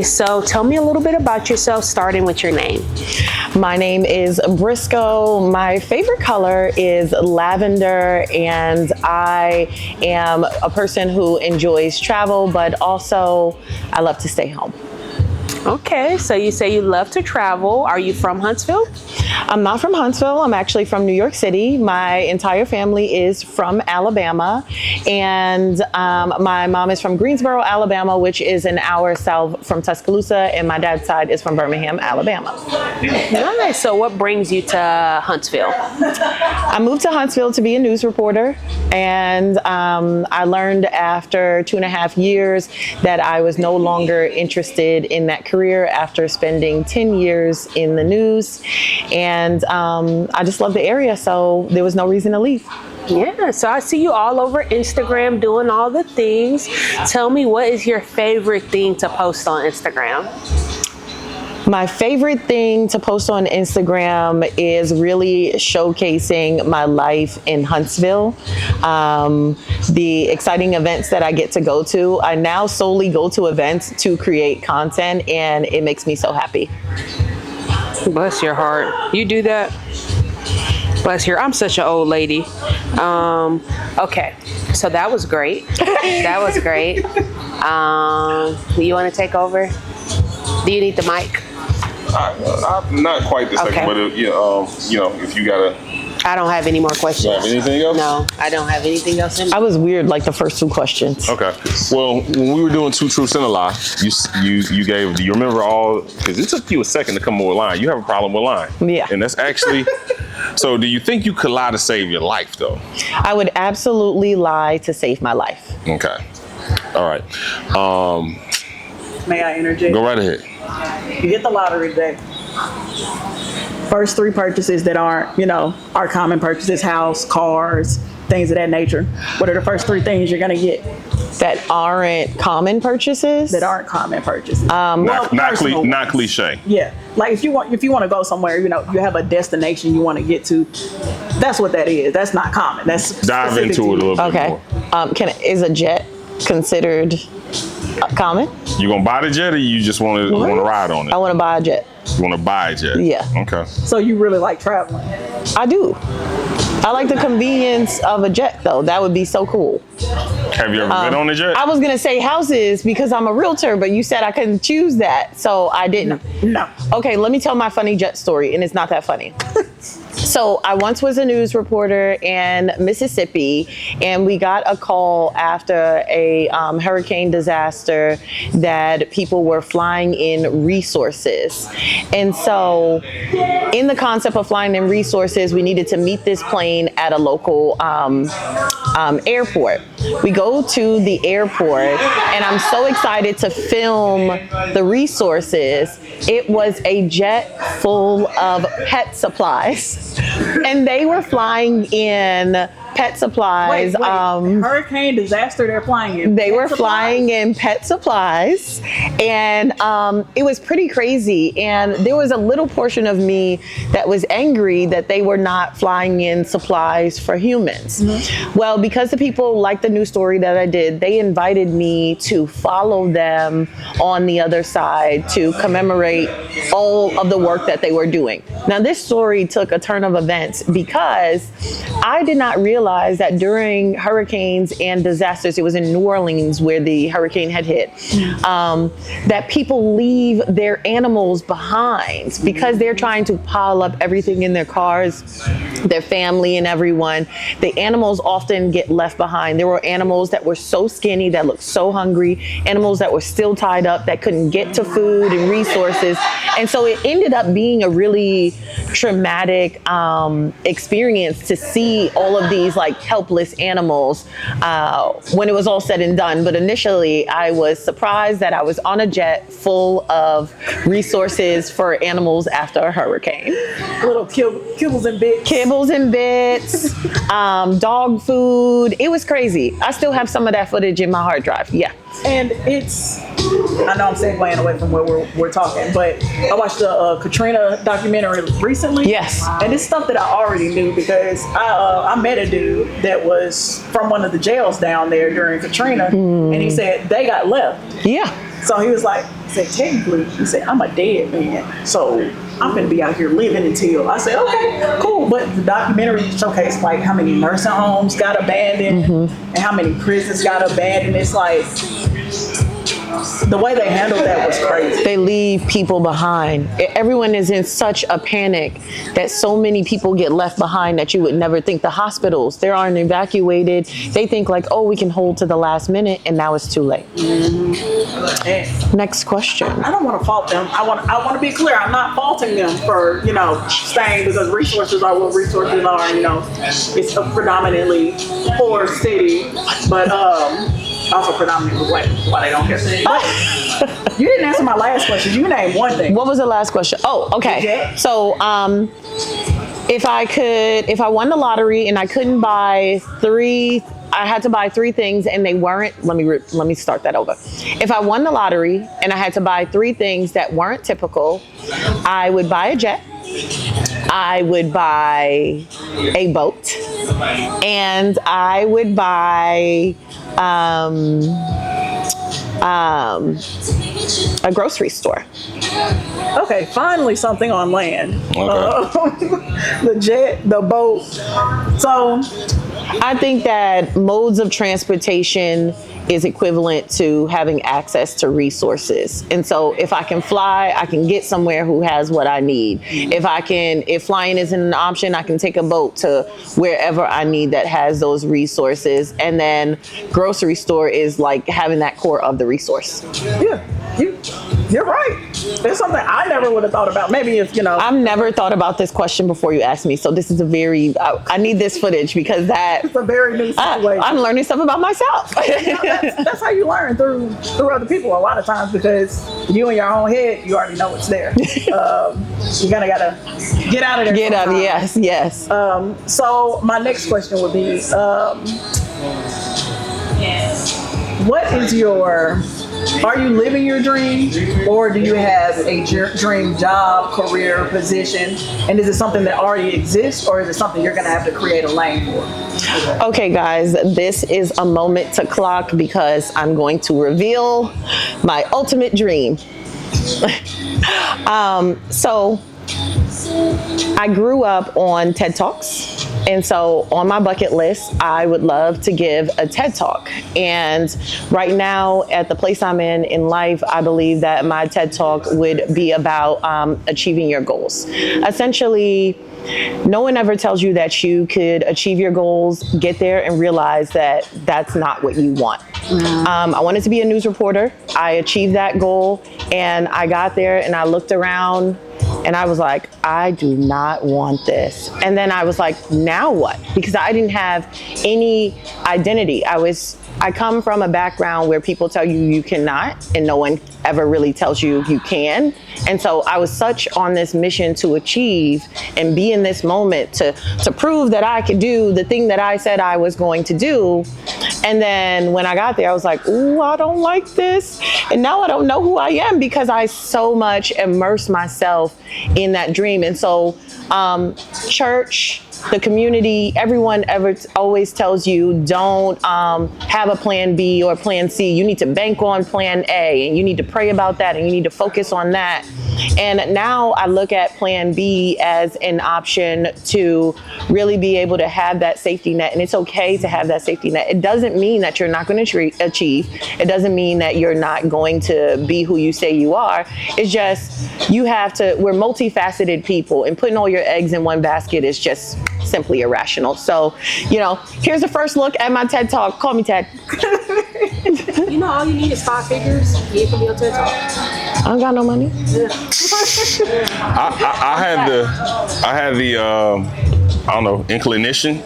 So tell me a little bit about yourself, starting with your name. My name is Brisco. My favorite color is lavender, and I am a person who enjoys travel, but also I love to stay home. Okay, so you say you love to travel. Are you from Huntsville? I'm not from Huntsville. I'm actually from New York City. My entire family is from Alabama, and my mom is from Greensboro, Alabama, which is an hour south from Tuscaloosa, and my dad's side is from Birmingham, Alabama. Nice. So what brings you to Huntsville? I moved to Huntsville to be a news reporter, and I learned after 2.5 years that I was no longer interested in that career after spending 10 years in the news, and I just love the area, so there was no reason to leave. Yeah, so I see you all over Instagram doing all the things. Tell me, what is your favorite thing to post on Instagram? My favorite thing to post on Instagram is really showcasing my life in Huntsville. The exciting events that I get to go to. I now solely go to events to create content, and it makes me so happy. Bless your heart. You do that? Bless your, I'm such an old lady. Okay, so that was great. That was great. You want to take over? Do you need the mic? I'm not quite the second, Okay. but if you gotta. I don't have any more questions. You have anything else? No, I don't have anything else in I was weird like the first 2 questions. Okay. Well, when we were doing Two Truths and a Lie, you gave. Do you remember all? Because it took you a second to come up with lying. You have a problem with lying. Yeah. And that's actually. So, do you think you could lie to save your life, though? I would absolutely lie to save my life. Okay. All right. May I interject? Go right ahead. You get the lottery today. First 3 purchases that aren't, are common purchases: house, cars, things of that nature. What are the first 3 things you're gonna get That aren't common purchases? that aren't common purchases? Not personal not ones. cliche. Yeah, like if you want to go somewhere, you have a destination you want to get to. That's what that is. That's not common. That's Dive specific into to it a you. little bit Okay. more. Is a jet considered common? You gonna buy the jet, or you just want to ride on it? I want to buy a jet. You want to buy a jet? Yeah. Okay. So you really like traveling? I do. I like the convenience of a jet, though. That would be so cool. Have you ever been on a jet? I was going to say houses because I'm a realtor, but you said I couldn't choose that, so I didn't. No. Okay, let me tell my funny jet story, and it's not that funny. So I once was a news reporter in Mississippi, and we got a call after a hurricane disaster that people were flying in resources. And so in the concept of flying in resources, we needed to meet this plane at a local airport. We go to the airport, and I'm so excited to film the resources. It was a jet full of pet supplies. And they were flying in pet supplies. Wait. Hurricane disaster they're flying in. They Pet were supplies? flying in pet supplies, and it was pretty crazy. And there was a little portion of me that was angry that they were not flying in supplies for humans. Mm-hmm. Well, because the people liked the news story that I did, they invited me to follow them on the other side to commemorate all of the work that they were doing. Now, this story took a turn of events because I did not realize that during hurricanes and disasters, it was in New Orleans where the hurricane had hit, that people leave their animals behind because they're trying to pile up everything in their cars, their family and everyone. The animals often get left behind. There were animals that were so skinny, that looked so hungry, animals that were still tied up, that couldn't get to food and resources. And so it ended up being a really traumatic experience to see all of these like helpless animals when it was all said and done. But initially I was surprised that I was on a jet full of resources for animals after a hurricane. Little kibbles and bits. Kibbles and bits, dog food. It was crazy. I still have some of that footage in my hard drive. Yeah. And I know I'm segueing away from where we're talking, but I watched the Katrina documentary recently. Yes. And it's stuff that I already knew because I met a dude that was from one of the jails down there during Katrina, and he said they got left. Yeah. So he was like, he said, technically, he said, I'm a dead man. So I'm going to be out here living until. I said, okay, cool. But the documentary showcased like how many nursing homes got abandoned and how many prisons got abandoned. It's like, the way they handled that was crazy. They leave people behind. Everyone is in such a panic that so many people get left behind that you would never think. The hospitals, they aren't evacuated. They think like, oh, we can hold to the last minute, and now it's too late. And Next question. I don't want to fault them. I want to be clear. I'm not faulting them for, staying, because resources are what resources are. It's a predominantly poor city, but also predominantly white. Why they don't care. But you didn't answer my last question. You named one thing. What was the last question? Oh, okay. Yeah. So, if I won the lottery and I couldn't buy I had to buy 3 things and they weren't, let me start that over. If I won the lottery and I had to buy 3 things that weren't typical, I would buy a jet, I would buy a boat, and I would buy a grocery store. Okay, finally something on land. Okay. The jet, the boat. So I think that modes of transportation is equivalent to having access to resources. And so if I can fly, I can get somewhere who has what I need. If flying isn't an option, I can take a boat to wherever I need that has those resources. And then grocery store is like having that core of the resource. yeah, you're right. It's something I never would have thought about. Maybe if I've never thought about this question before you asked me. So this is I need this footage because it's a very new situation. I'm learning stuff about myself. That's how you learn through other people a lot of times, because you in your own head, you already know it's there. You gotta get out of there. Get out. sometimes. Yes. So my next question would be, what is are you living your dream, or do you have a dream job, career, position? And is it something that already exists, or is it something you're gonna have to create a lane for? Okay, guys, this is a moment to clock because I'm going to reveal my ultimate dream. So I grew up on TED Talks. And so on my bucket list, I would love to give a TED Talk. And right now at the place I'm in life, I believe that my TED Talk would be about achieving your goals. Essentially, no one ever tells you that you could achieve your goals, get there, and realize that that's not what you want. I wanted to be a news reporter. I achieved that goal, and I got there and I looked around and I was like, I do not want this. And then I was like, now what? Because I didn't have any identity. I come from a background where people tell you you cannot, and no one ever really tells you you can. And so I was such on this mission to achieve and be in this moment to prove that I could do the thing that I said I was going to do. And then when I got there, I was like, ooh, I don't like this. And now I don't know who I am because I so much immersed myself in that dream. And so church, the community, everyone always tells you don't have a plan B or plan C. You need to bank on plan A, and you need to pray about that, and you need to focus on that. And now I look at plan B as an option to really be able to have that safety net. And it's okay to have that safety net. It doesn't mean that you're not going to achieve. It doesn't mean that you're not going to be who you say you are. It's just we're multifaceted people, and putting all your eggs in one basket is just simply irrational. So, here's the first look at my TED Talk. Call me Ted. All you need is 5 figures. You can be on TED Talk. I don't got no money. I had the I don't know, inclination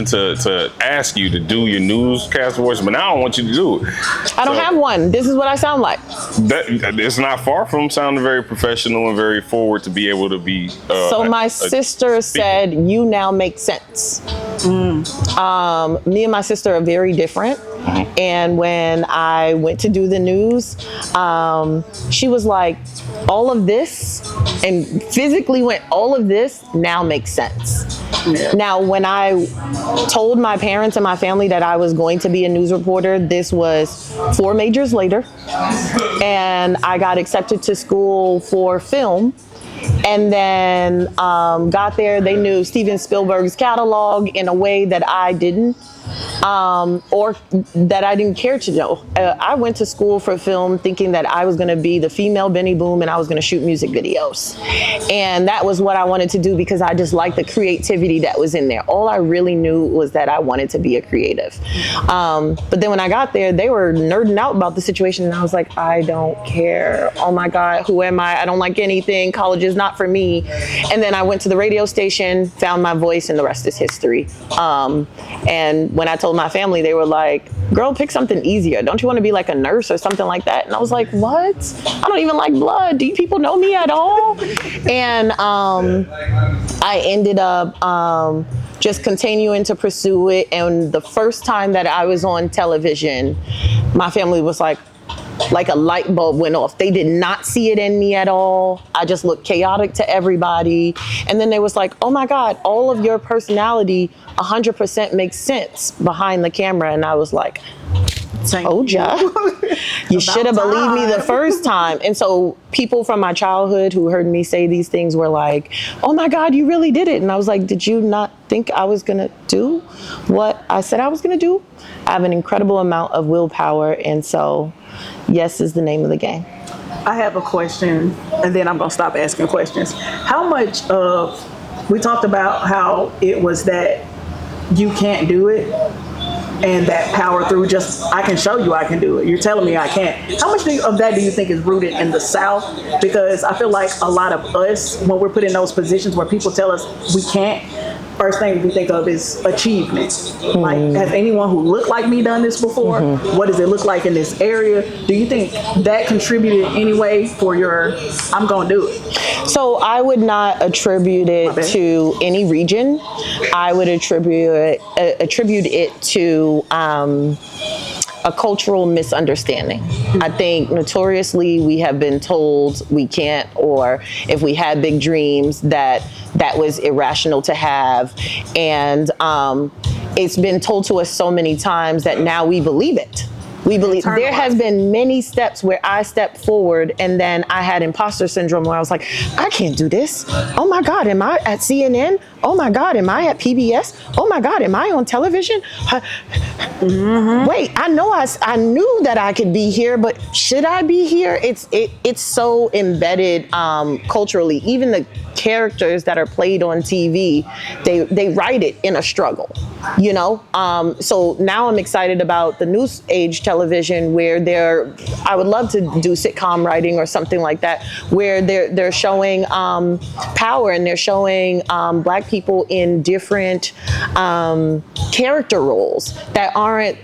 to ask you to do your newscast voice, but now I don't want you to do it. I don't have one. This is what I sound like. It's not far from sounding very professional and very forward to be able to be. So my sister said, you now make sense. Me and my sister are very different. Mm-hmm. And when I went to do the news, she was like, all of this, and physically went, all of this now makes sense. Now, when I told my parents and my family that I was going to be a news reporter, this was 4 majors later, and I got accepted to school for film. And then got there, they knew Steven Spielberg's catalog in a way that I didn't, or that I didn't care to know. I went to school for film thinking that I was gonna be the female Benny Boom and I was gonna shoot music videos. And that was what I wanted to do because I just liked the creativity that was in there. All I really knew was that I wanted to be a creative. But then when I got there, they were nerding out about the situation and I was like, I don't care. Oh my God, who am I? I don't like anything. College is not for me. And then I went to the radio station, found my voice, and the rest is history. And when I told my family, they were like, girl, pick something easier. Don't you want to be like a nurse or something like that? And I was like, what? I don't even like blood. Do you people know me at all? And I ended up just continuing to pursue it. And the first time that I was on television, my family was like a light bulb went off. They did not see it in me at all. I just looked chaotic to everybody. And then they was like, oh my God, all of your personality 100% makes sense behind the camera. And I was like, told ya. You should have believed me the first time. And so people from my childhood who heard me say these things were like, oh my God, you really did it. And I was like, did you not think I was gonna do what I said I was gonna do? I have an incredible amount of willpower. And so yes is the name of the game. I have a question, and then I'm gonna stop asking questions. How much of, we talked about how it was that you can't do it, and that power through just, I can show you I can do it. You're telling me I can't. How much of that do you think is rooted in the South? Because I feel like a lot of us, when we're put in those positions where people tell us we can't, first thing we think of is achievement. Like, has anyone who looked like me done this before? What does it look like in this area? Do you think that contributed anyway for your, I'm gonna do it? So I would not attribute it to any region. I would attribute it to a cultural misunderstanding. I think notoriously we have been told we can't, or if we had big dreams, that was irrational to have. And it's been told to us so many times that now we believe it. We believe there has been many steps where I stepped forward and then I had imposter syndrome where I was like, I can't do this. Oh my God, am I at CNN? Oh my God, am I at PBS? Oh my God, am I on television? Wait, I knew that I could be here, but should I be here? It's so embedded culturally. Even the characters that are played on TV, they write it in a struggle, you know? So now I'm excited about the new age television where I would love to do sitcom writing or something like that, where they're showing power and they're showing Black people in different character roles that aren't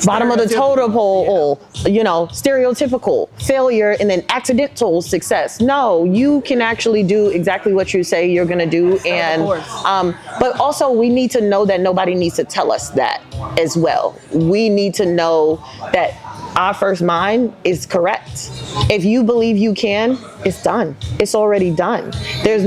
bottom of the totem pole, you know, stereotypical failure and then accidental success. No, you can actually do exactly what you say you're going to do. And but also we need to know that nobody needs to tell us that as well. We need to know that our first mind is correct. If you believe you can, it's done. It's already done. There's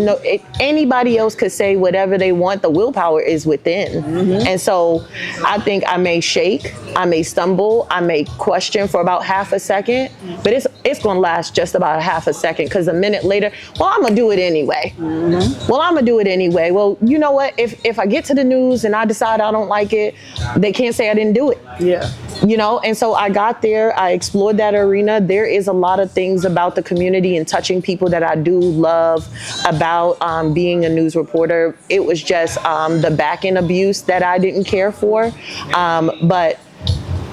anybody else could say whatever they want. The willpower is within. And so I think I may shake, I may stumble, I may question for about half a second, but it's gonna last just about a half a second, because a minute later, well, I'm gonna do it anyway. Well, I'm gonna do it anyway. Well, you know what? If I get to the news and I decide I don't like it, they can't say I didn't do it. Yeah. You know, and so I got there, I explored that arena. There is a lot of things about the community and touching people that I do love about being a news reporter. It was just the back end abuse that I didn't care for. But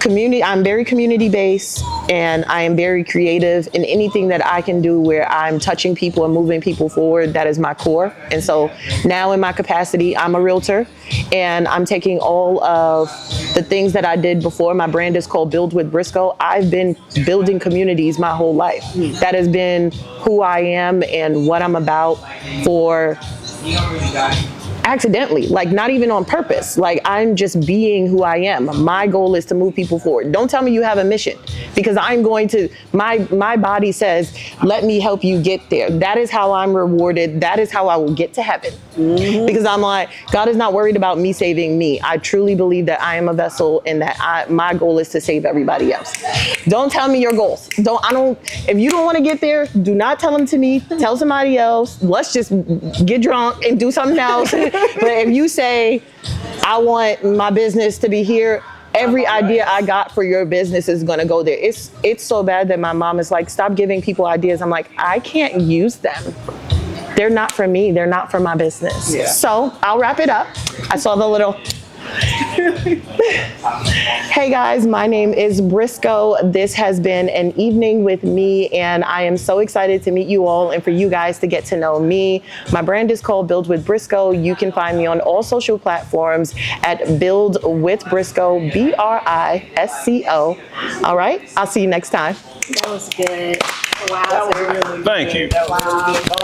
I'm very community based and I am very creative, in anything that I can do where I'm touching people and moving people forward, that is my core. And so now in my capacity, I'm a realtor and I'm taking all of the things that I did before. My brand is called Build with Brisco. I've been building communities my whole life. That has been who I am and what I'm about for accidentally, like not even on purpose. Like I'm just being who I am. My goal is to move people forward. Don't tell me you have a mission, because I'm going to, my body says, let me help you get there. That is how I'm rewarded. That is how I will get to heaven. Because I'm like, God is not worried about me saving me. I truly believe that I am a vessel and that my goal is to save everybody else. Don't tell me your goals. If you don't want to get there, do not tell them to me. Tell somebody else. Let's just get drunk and do something else. But if you say, I want my business to be here, every idea I got for your business is going to go there. It's so bad that my mom is like, stop giving people ideas. I'm like, I can't use them. They're not for me. They're not for my business. Yeah. So I'll wrap it up. I saw the little... Hey guys, my name is Brisco. This has been an evening with me, and I am so excited to meet you all and for you guys to get to know me. My brand is called Build with Brisco. You can find me on all social platforms at Build with Brisco, Brisco. All right, I'll see you next time. That was good. Wow. That was really Thank good. you. That was really good.